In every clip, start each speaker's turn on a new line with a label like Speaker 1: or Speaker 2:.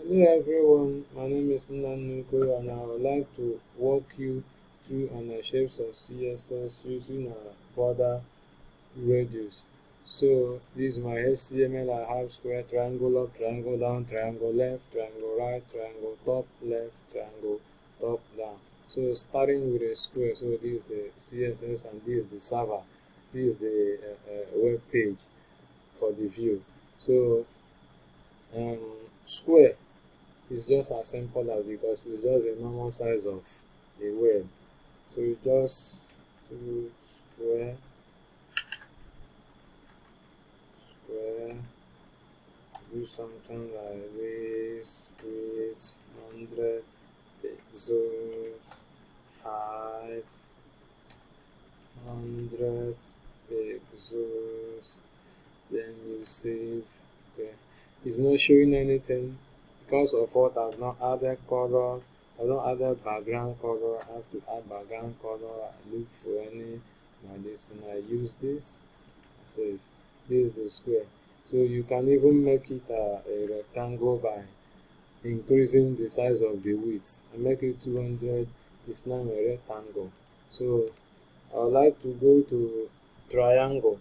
Speaker 1: Hello everyone, my name is Nnanuko and I would like to walk you through an shapes of CSS using a border radius. So this is my HTML. I have square, triangle up, triangle down, triangle left, triangle right, triangle top left, triangle top down. So starting with a square, so this is the CSS and this is the server. This is the web page for the view. So um, square is just as simple as because it's just a normal size of a web. So you just do square, do something like this with 100 pixels, height 100 pixels, then you save. Okay, it's not showing anything because of what I've not added color. I don't add background color. I have to add background color. I look for any my this and I use this. So this is the square. So you can even make it a rectangle by increasing the size of the width. I make it 200. It's now a rectangle. So I would like to go to triangle.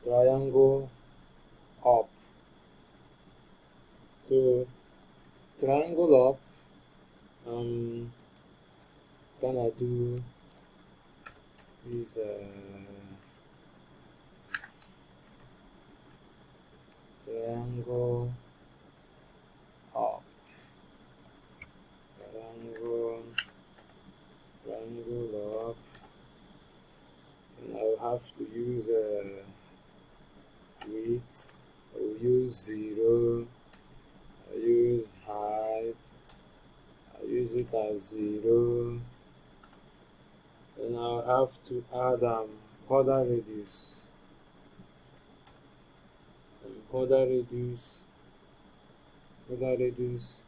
Speaker 1: Triangle up. So triangle up. Gonna do is triangle up, triangle, triangle up, and I'll have to use width. I'll use 0. I use height. I use it as 0. Then I'll have to add border radius. Border radius. Border radius.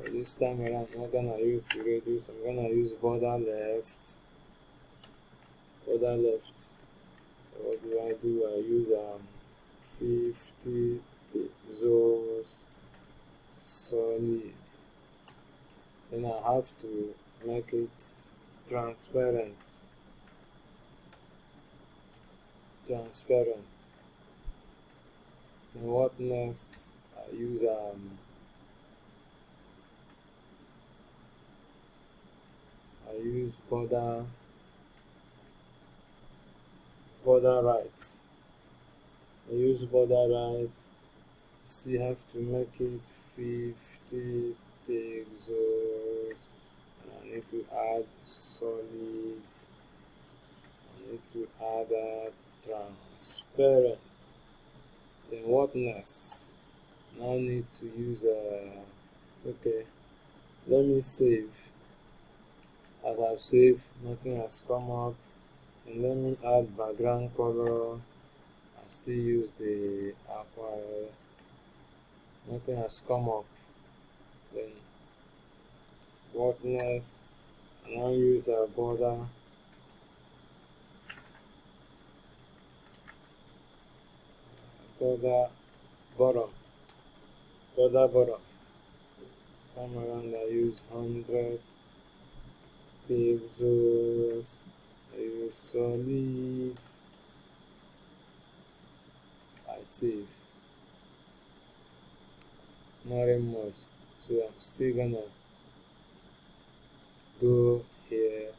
Speaker 1: This time around, I'm not gonna use the radius. I'm gonna use border left. Border left. What do? I use 50 pixels solid. Then I have to make it transparent. Transparent. Then what next? I use border right. I use border right. Still have to make it 50 pixels. And I need to add solid. I need to add transparent. Then what next? Now I need to use okay. Let me save. As I've saved, nothing has come up. And let me add background color. I still use the aquarelle. Nothing has come up. Then what next? I now use a border. Border bottom. Border bottom. Somewhere around I use 100 pixels. I use solid. I save. Nothing much. So I'm still gonna go here.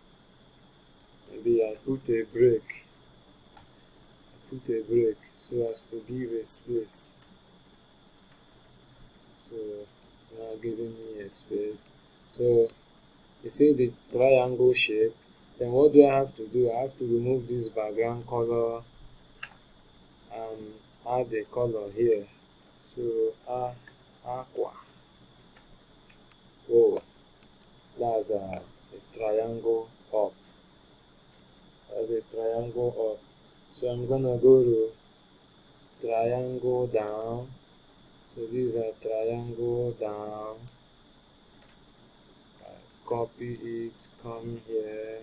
Speaker 1: Maybe I put a break. So as to give a space. So now giving me a space. So you see the triangle shape. Then what do I have to do? I have to remove this background color and add the color here. So aqua. Oh, that's a triangle up. That's a triangle up. So I'm gonna go to triangle down. So this is a triangle down. I copy it, come here.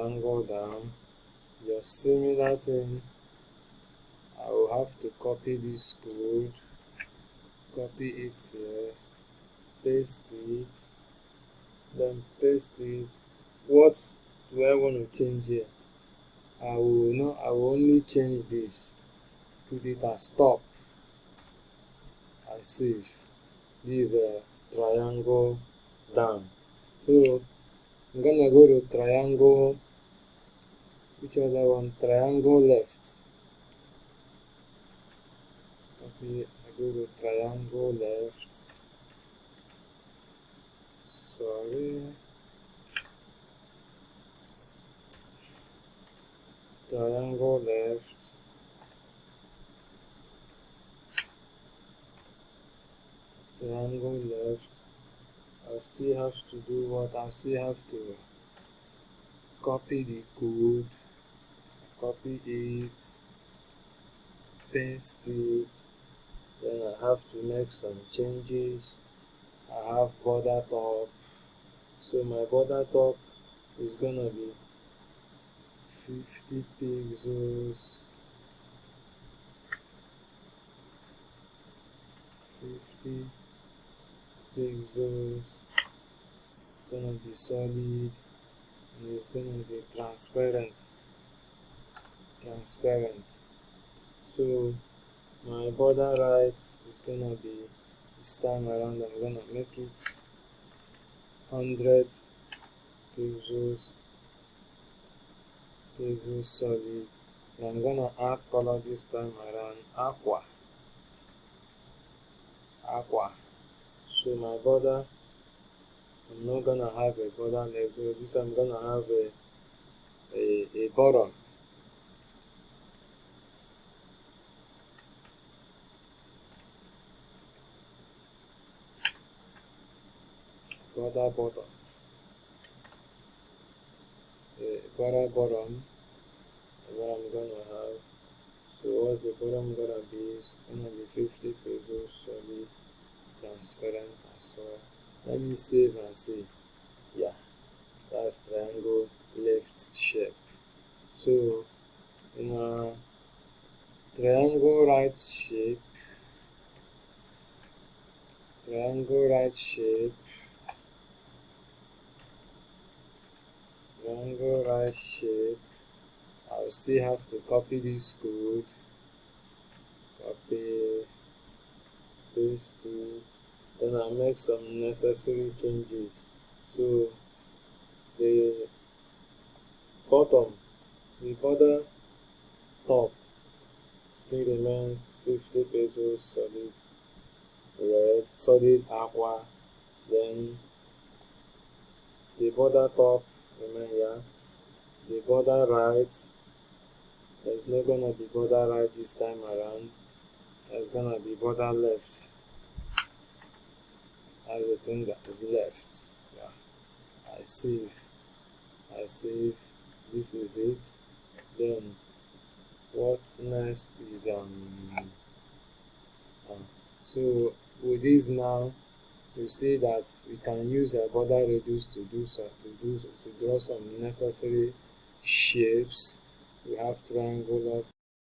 Speaker 1: triangle down. Just similar thing, I will have to copy this code, copy it here, paste it, then paste it. What do I want to change here? I will only change this, put it as top. I save. This is a triangle down. So I'm gonna go to triangle. Which other one? Triangle left. Okay, I go to triangle left. Sorry. Triangle left. Triangle left. I'll still have to do what? I'll still have to copy the code, copy it, paste it, then I have to make some changes. I have border top, so my border top is gonna be 50 pixels, 50 pixels, gonna be solid, and it's gonna be transparent. So my border right is gonna be, this time around I'm gonna make it 100 pixels solid. And I'm gonna add color this time around, aqua. So my border, I'm not gonna have a border left though. This I'm gonna have a bottom. Border bottom. Border bottom. What I'm gonna have. So what's the bottom gonna be? It's gonna be 50 pixels solid, transparent as well. Let me save and see. Yeah, that's triangle left shape. So in a triangle right shape, I'll still have to copy this code, copy, paste it, then I'll make some necessary changes. So the border top still remains 50 pixels solid red, solid aqua. Then the border top remain here. The border right, there's not gonna be border right this time around. There's gonna be border left. That's the thing that is left. Yeah. I save. This is it. Then what's next is so with this now, you see that we can use a border radius to draw some necessary shapes. We have triangular